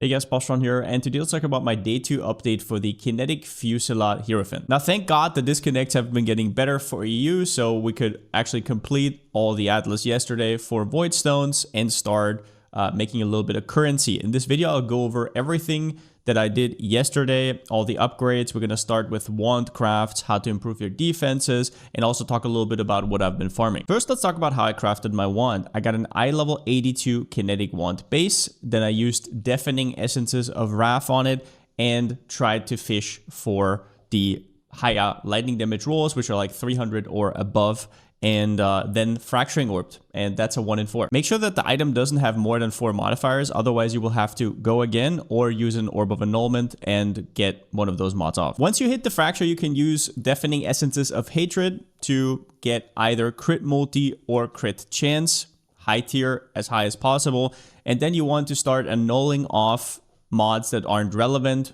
Hey guys, Palsteron here, and today let's talk about my day 2 update for the Kinetic Fusillade Hierophant. Now, thank God the disconnects have been getting better for EU, so we could actually complete all the Atlas yesterday for Void Stones and start making a little bit of currency. In this video, I'll go over everything that I did yesterday, all the upgrades. We're going to start with wand crafts, how to improve your defenses, and also talk a little bit about what I've been farming. First, let's talk about how I crafted my wand. I got an eye level 82 kinetic wand base. Then I used deafening essences of wrath on it and tried to fish for the higher lightning damage rolls, which are like 300 or above. And then fracturing orbed, and that's a 1 in 4. Make sure that the item doesn't have more than 4 modifiers, otherwise you will have to go again or use an orb of annulment and get one of those mods off. Once you hit the fracture, you can use deafening essences of hatred to get either crit multi or crit chance, high tier, as high as possible, and then you want to start annulling off mods that aren't relevant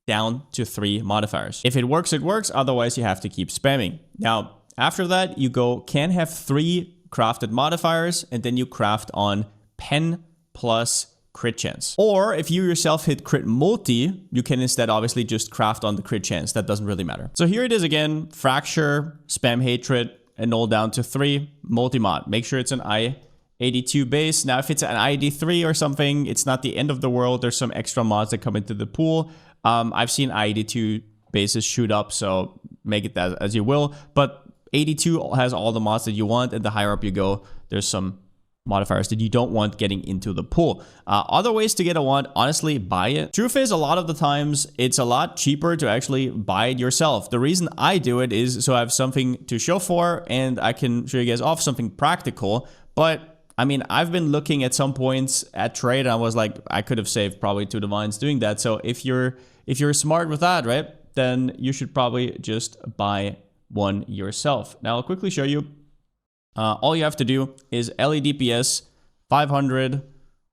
down to 3 modifiers. If it works, otherwise you have to keep spamming. Now, after that, you can have 3 crafted modifiers, and then you craft on pen plus crit chance. Or if you yourself hit crit multi, you can instead obviously just craft on the crit chance. That doesn't really matter. So here it is again, fracture, spam hatred, annul down to 3, multi-mod. Make sure it's an I-82 base. Now, if it's an ID3 or something, it's not the end of the world. There's some extra mods that come into the pool. I've seen I-82 bases shoot up, so make it that as you will. But 82 has all the mods that you want, and the higher up you go, there's some modifiers that you don't want getting into the pool. Other ways to get a wand, honestly, buy it. Truth is, a lot of the times, it's a lot cheaper to actually buy it yourself. The reason I do it is so I have something to show for, and I can show you guys off something practical. But, I mean, I've been looking at some points at trade, and I was like, I could have saved probably 2 divines doing that. So if you're smart with that, right, then you should probably just buy one yourself. Now I'll quickly show you. All you have to do is LE DPS 500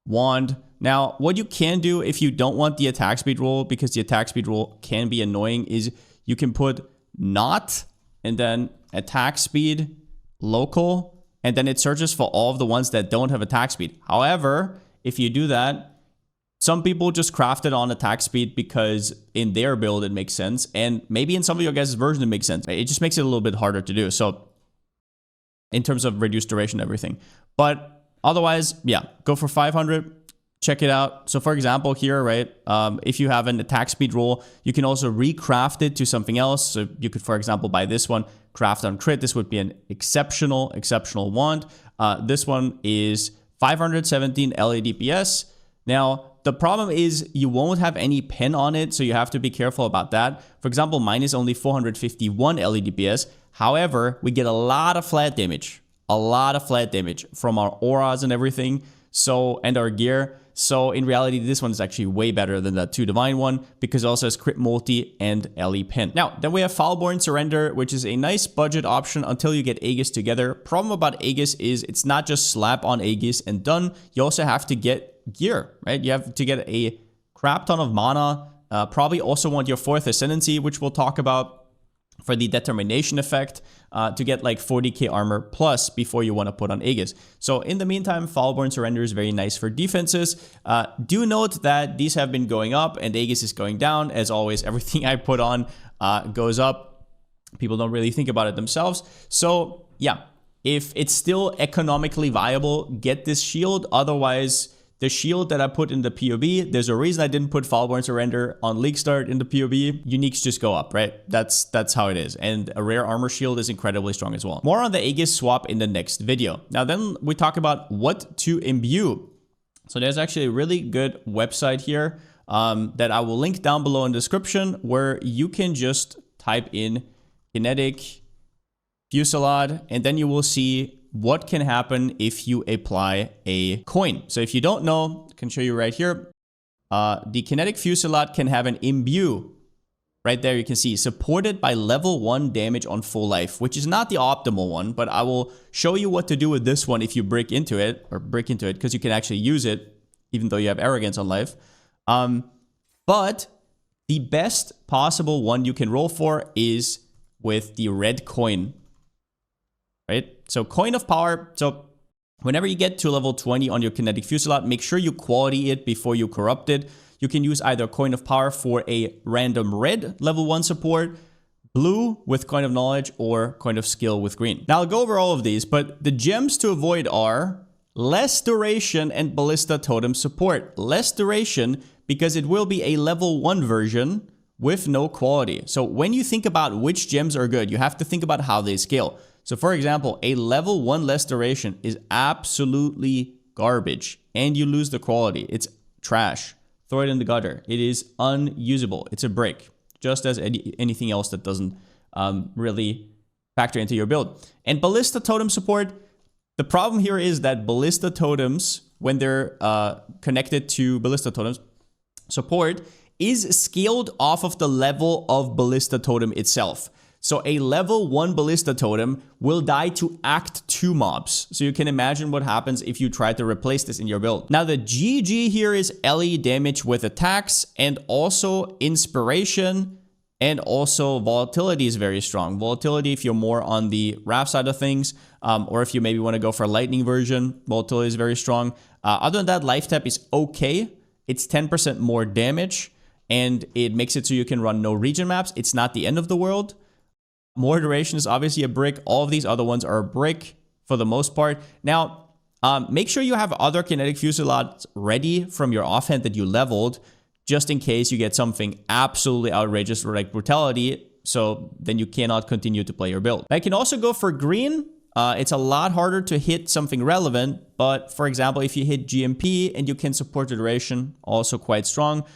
wand. Now what you can do if you don't want the attack speed roll, because the attack speed roll can be annoying, is you can put not and then attack speed local, and then it searches for all of the ones that don't have attack speed. However, if you do that, some people just craft it on attack speed because in their build it makes sense, and maybe in some of your guys' version it makes sense. It just makes it a little bit harder to do, so in terms of reduced duration and everything. But otherwise, yeah, go for 500, check it out. So for example here, right, if you have an attack speed roll, you can also recraft it to something else. So you could, for example, buy this one, craft on crit. This would be an exceptional wand. This one is 517 LA DPS. Now, the problem is you won't have any pen on it, so you have to be careful about that. For example, mine is only 451 LE DPS. However, we get a lot of flat damage. From our auras and everything, and our gear. So in reality, this one is actually way better than that 2 divine one, because it also has crit multi and LE pen. Now, then we have Foulborn Surrender, which is a nice budget option until you get Aegis together. Problem about Aegis is it's not just slap on Aegis and done. You also have to get gear, right? You have to get a crap ton of mana. Probably also want your 4th Ascendancy, which we'll talk about for the determination effect, to get like 40k armor plus before you want to put on Aegis. So in the meantime, Foulborn Surrender is very nice for defenses. Do note that these have been going up and Aegis is going down. As always, everything I put on goes up. People don't really think about it themselves. So yeah, if it's still economically viable, get this shield. Otherwise, the shield that I put in the POB, there's a reason I didn't put Foulborn Surrender on League Start in the POB. Uniques just go up, right? That's how it is. And a rare armor shield is incredibly strong as well. More on the Aegis swap in the next video. Now then we talk about what to imbue. So there's actually a really good website here that I will link down below in the description, where you can just type in Kinetic Fusillade, and then you will see what can happen if you apply a coin. So if you don't know, I can show you right here. The Kinetic Fusillade can have an imbue. Right there you can see supported by level 1 damage on full life, which is not the optimal one, but I will show you what to do with this one if you break into it, because you can actually use it even though you have arrogance on life. But the best possible one you can roll for is with the red coin. Right? So coin of power. So Whenever you get to level 20 on your Kinetic Fusillade, make sure you quality it before you corrupt it. You can use either Coin of Power for a random red level 1 support, blue with Coin of Knowledge, or Coin of Skill with green. Now I'll go over all of these, but the gems to avoid are less duration and Ballista Totem support. Less duration because it will be a level 1 version with no quality. So when you think about which gems are good, you have to think about how they scale. So for example, a level 1 less duration is absolutely garbage and you lose the quality. It's trash. Throw it in the gutter. It is unusable. It's a brick, just as anything else that doesn't really factor into your build. And Ballista Totem support, the problem here is that Ballista Totems, when they're connected to Ballista Totems support, is scaled off of the level of Ballista Totem itself. So a level 1 Ballista Totem will die to Act 2 mobs. So you can imagine what happens if you try to replace this in your build. Now the GG here is LE damage with attacks and also inspiration, and also volatility is very strong. Volatility if you're more on the Wrath side of things, or if you maybe want to go for a lightning version, volatility is very strong. Other than that, life tap is okay. It's 10% more damage and it makes it so you can run no region maps. It's not the end of the world. More duration is obviously a brick. All of these other ones are a brick for the most part. Now, make sure you have other Kinetic Fusillades ready from your offhand that you leveled, just in case you get something absolutely outrageous like Brutality, so then you cannot continue to play your build. I can also go for green. It's a lot harder to hit something relevant, but for example, if you hit GMP and you can support the duration, also quite strong.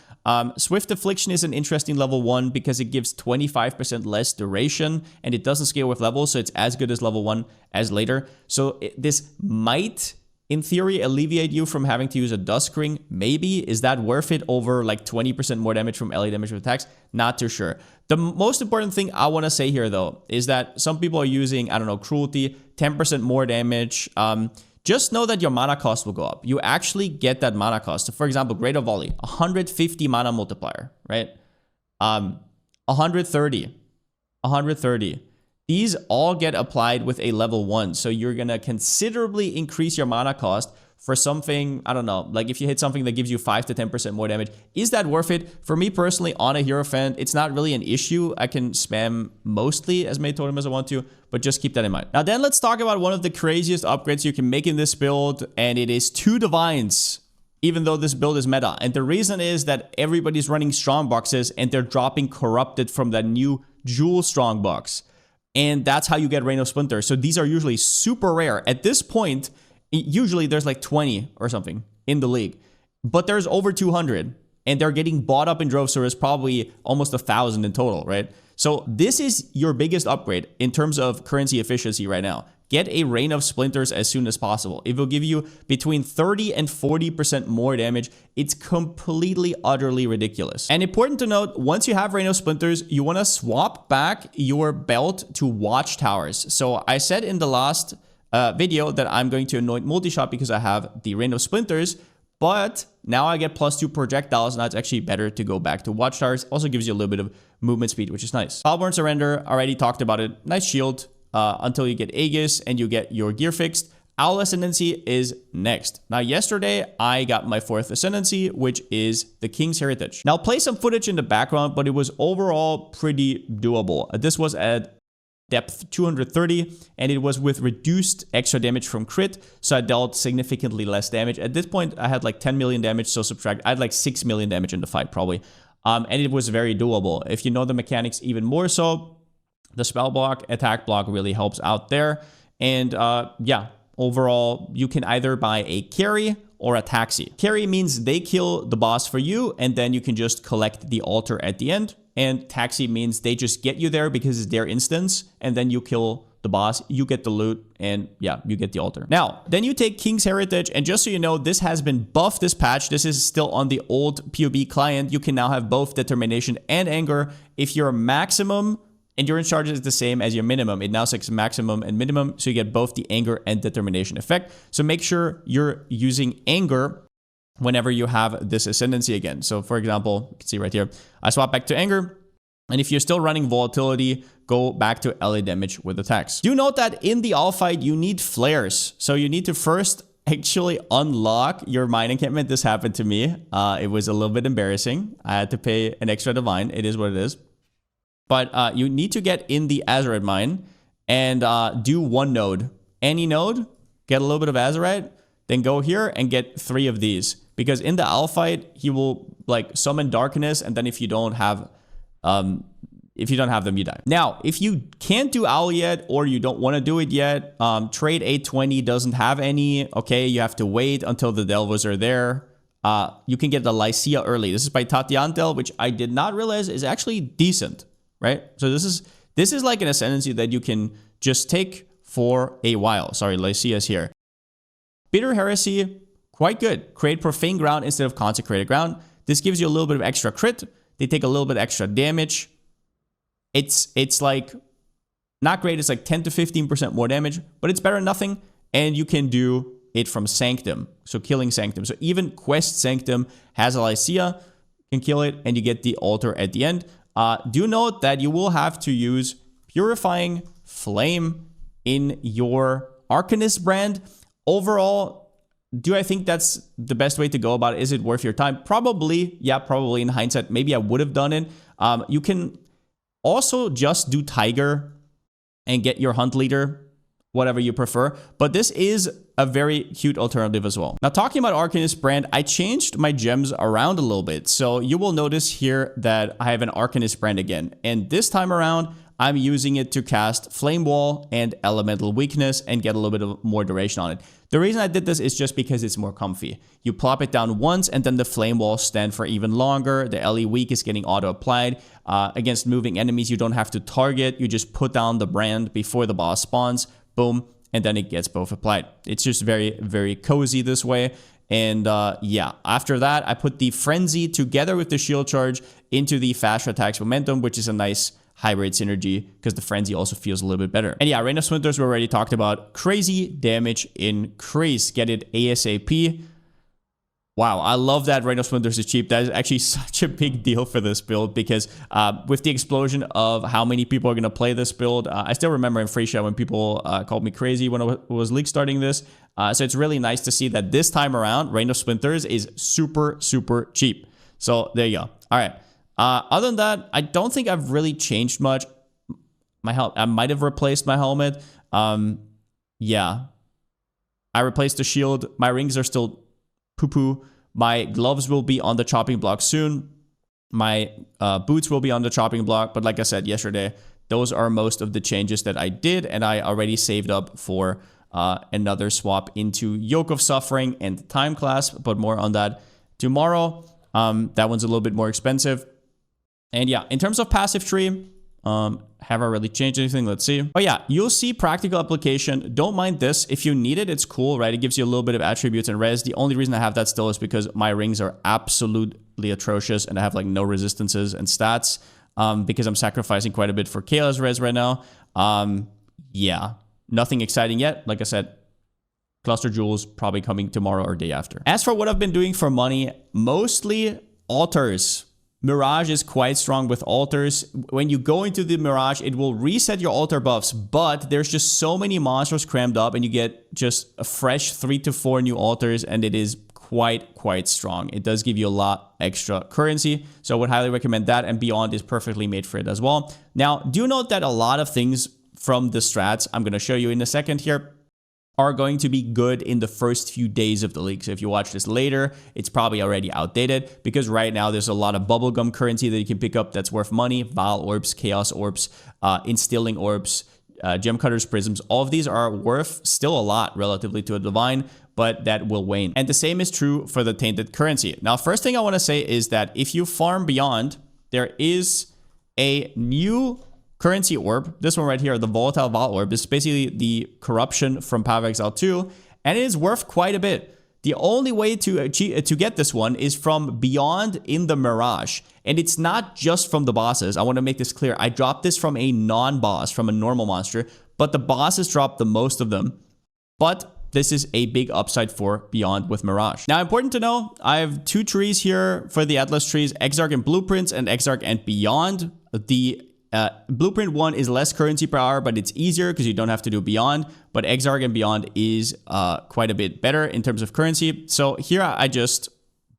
Swift Affliction is an interesting level 1 because it gives 25% less duration and it doesn't scale with levels, so it's as good as level 1 as later. So this might, in theory, alleviate you from having to use a Dusk Ring. Maybe. Is that worth it over like 20% more damage from LE damage with attacks? Not too sure. The most important thing I want to say here, though, is that some people are using, I don't know, Cruelty, 10% more damage. Just know that your mana cost will go up. You actually get that mana cost. So for example, Greater Volley, 150 mana multiplier, right? 130. These all get applied with a level 1. So you're going to considerably increase your mana cost for something, I don't know, like if you hit something that gives you 5 to 10% more damage. Is that worth it? For me personally, on a Hierophant, it's not really an issue. I can spam mostly as many totem as I want to, but just keep that in mind. Now then, let's talk about one of the craziest upgrades you can make in this build, and it is 2 Divines, even though this build is meta. And the reason is that everybody's running strong boxes and they're dropping Corrupted from that new Jewel strong box. And that's how you get Reign of Splinters. So these are usually super rare. At this point, usually there's like 20 or something in the league, but there's over 200 and they're getting bought up in droves. So there's probably almost 1,000 in total, right? So this is your biggest upgrade in terms of currency efficiency right now. Get a Reign of Splinters as soon as possible. It will give you between 30 and 40% more damage. It's completely, utterly ridiculous. And important to note, once you have Reign of Splinters, you want to swap back your belt to Watchtowers. So I said in the last video that I'm going to anoint multi-shot because I have the Reign of Splinters, but now I get +2 projectiles. Now it's actually better to go back to Watchtowers. Also gives you a little bit of movement speed, which is nice. Foulborn Surrender, already talked about it. Nice shield until you get Aegis and you get your gear fixed. Owl Ascendancy is next. Now yesterday I got my 4th Ascendancy, which is the King's Heritage. Now I'll play some footage in the background, but it was overall pretty doable. This was at depth 230, and it was with reduced extra damage from crit, so I dealt significantly less damage. At this point, I had like 10 million damage, so subtract, I had like 6 million damage in the fight probably, and it was very doable. If you know the mechanics even more so, the spell block, attack block really helps out there, and yeah, overall, you can either buy a carry or a taxi. Carry means they kill the boss for you, and then you can just collect the altar at the end. And taxi means they just get you there because it's their instance, and then you kill the boss, you get the loot, and yeah, you get the altar. Now, then you take King's Heritage, and just so you know, this has been buffed this patch. This is still on the old PoB client. You can now have both Determination and Anger. If your maximum and your charge is the same as your minimum, it now says maximum and minimum, so you get both the Anger and Determination effect. So make sure you're using Anger whenever you have this Ascendancy again. So for example, you can see right here, I swap back to Anger, And if you're still running volatility, go back to LA damage with attacks. Do note that in the all fight, you need flares. So you need to first actually unlock your mine encampment. This happened to me. It was a little bit embarrassing. I had to pay an extra divine. It is what it is. But you need to get in the Azerite mine and do one node. Any node, get a little bit of Azerite, then go here and get 3 of these. Because in the owl fight, he will like summon darkness, and then if you don't have them, you die. Now, if you can't do owl yet, or you don't want to do it yet, trade 820 doesn't have any. Okay, you have to wait until the Delvos are there. You can get the Lycia early. This is by Tatiantel, which I did not realize is actually decent, right? So this is like an ascendancy that you can just take for a while. Sorry, Lycia is here. Bitter Heresy, quite good. Create Profane Ground instead of Consecrated Ground. This gives you a little bit of extra crit. They take a little bit extra damage. It's like not great. It's like 10 to 15% more damage, but it's better than nothing. And you can do it from Sanctum. So killing Sanctum. So even Quest Sanctum has a Lycia, can kill it, and you get the altar at the end. Do note that you will have to use Purifying Flame in your Arcanist brand. Overall, do I think that's the best way to go about it? Is it worth your time? Probably. Yeah, probably in hindsight. Maybe I would have done it. You can also just do Tiger and get your Hunt Leader, whatever you prefer. But this is a very cute alternative as well. Now, talking about Arcanist brand, I changed my gems around a little bit. So you will notice here that I have an Arcanist brand again. And this time around, I'm using it to cast Flame Wall and Elemental Weakness and get a little bit of more duration on it. The reason I did this is just because it's more comfy. You plop it down once and then the Flame Walls stand for even longer. The LE Weak is getting auto-applied. Against moving enemies, you don't have to target. You just put down the brand before the boss spawns. Boom. And then it gets both applied. It's just very, very cozy this way. And yeah, after that, I put the Frenzy together with the Shield Charge into the Fast Attacks Momentum, which is a nice hybrid synergy because the Frenzy also feels a little bit better. And yeah, Reign of Splinters we already talked about. Crazy damage increase. Get it ASAP. Wow, I love that Reign of Splinters is cheap. That is actually such a big deal for this build because with the explosion of how many people are going to play this build, I still remember in Frisia when people called me crazy when I was league starting this. So it's really nice to see that this time around, Reign of Splinters is super, super cheap. So there you go. All right. Other than that, I don't think I've really changed much. I might have replaced my helmet. Yeah. I replaced the shield. My rings are still poo-poo. My gloves will be on the chopping block soon. My boots will be on the chopping block. But like I said yesterday, those are most of the changes that I did. And I already saved up for another swap into Yoke of Suffering and Time Clasp. But more on that tomorrow. That one's a little bit more expensive. And yeah, in terms of passive tree, have I really changed anything? Let's see. Oh yeah, you'll see practical application. Don't mind this. If you need it, it's cool, right? It gives you a little bit of attributes and res. The only reason I have that still is because my rings are absolutely atrocious and I have like no resistances and stats because I'm sacrificing quite a bit for Kayla's res right now. Yeah, nothing exciting yet. Like I said, Cluster Jewels probably coming tomorrow or day after. As for what I've been doing for money, mostly altars. Mirage is quite strong with altars. When you go into the Mirage, it will reset your altar buffs, but there's just so many monsters crammed up and you get just a fresh 3 to 4 new altars and it is quite strong. It does give you a lot extra currency, so I would highly recommend that, and Beyond is perfectly made for it as well. Now, do note that a lot of things from the strats I'm going to show you in a second here are going to be good in the first few days of the league. So if you watch this later, it's probably already outdated because right now there's a lot of bubblegum currency that you can pick up that's worth money. Val Orbs, Chaos Orbs, Instilling Orbs, Gem Cutters, Prisms. All of these are worth still a lot relatively to a Divine, but that will wane. And the same is true for the Tainted currency. Now, first thing I want to say is that if you farm Beyond, there is a new currency orb. This one right here, the Volatile Val Orb, is basically the corruption from Path of Exile 2, and it is worth quite a bit. The only way to get this one is from Beyond in the Mirage, and it's not just from the bosses. I want to make this clear. I dropped this from a non-boss, from a normal monster, but the bosses dropped the most of them. But this is a big upside for Beyond with Mirage. Now, important to know, I have 2 trees here for the Atlas trees, Exarch and Blueprints and Exarch and Beyond. The Blueprint 1 is less currency per hour, but it's easier because you don't have to do Beyond. But Exile and Beyond is quite a bit better in terms of currency. So here I just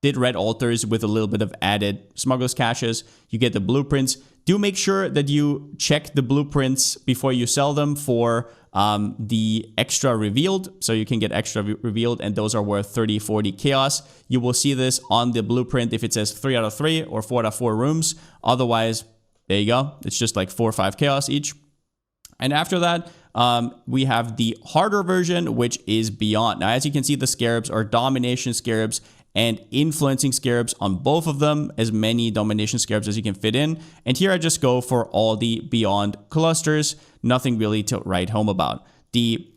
did red altars with a little bit of added smugglers caches. You get the blueprints. Do make sure that you check the blueprints before you sell them for the extra revealed. So you can get extra revealed, and those are worth 30, 40 chaos. You will see this on the blueprint if it says 3 out of 3 or 4 out of 4 rooms. Otherwise, there you go. It's just like 4 or 5 chaos each. And after that, we have the harder version, which is Beyond. Now, as you can see, the scarabs are domination scarabs and influencing scarabs on both of them, as many domination scarabs as you can fit in. And here I just go for all the Beyond clusters. Nothing really to write home about. The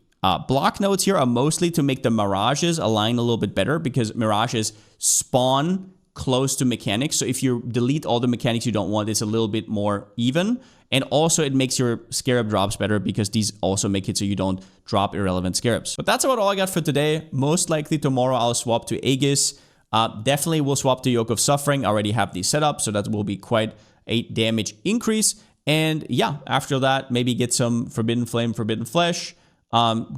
block nodes here are mostly to make the Mirages align a little bit better, because Mirages spawn close to mechanics. So if you delete all the mechanics you don't want, it's a little bit more even. And also it makes your scarab drops better, because these also make it so you don't drop irrelevant scarabs. But that's about all I got for today. Most likely tomorrow I'll swap to Aegis. Definitely will swap to Yoke of Suffering. I already have these set up, so that will be quite a damage increase. And yeah, after that, maybe get some Forbidden Flame, Forbidden Flesh,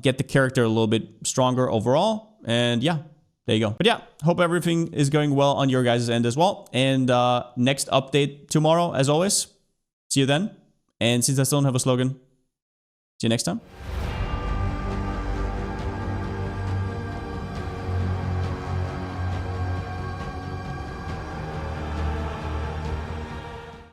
get the character a little bit stronger overall. And yeah, there you go. But yeah, hope everything is going well on your guys' end as well. And next update tomorrow, as always. See you then. And since I still don't have a slogan, see you next time.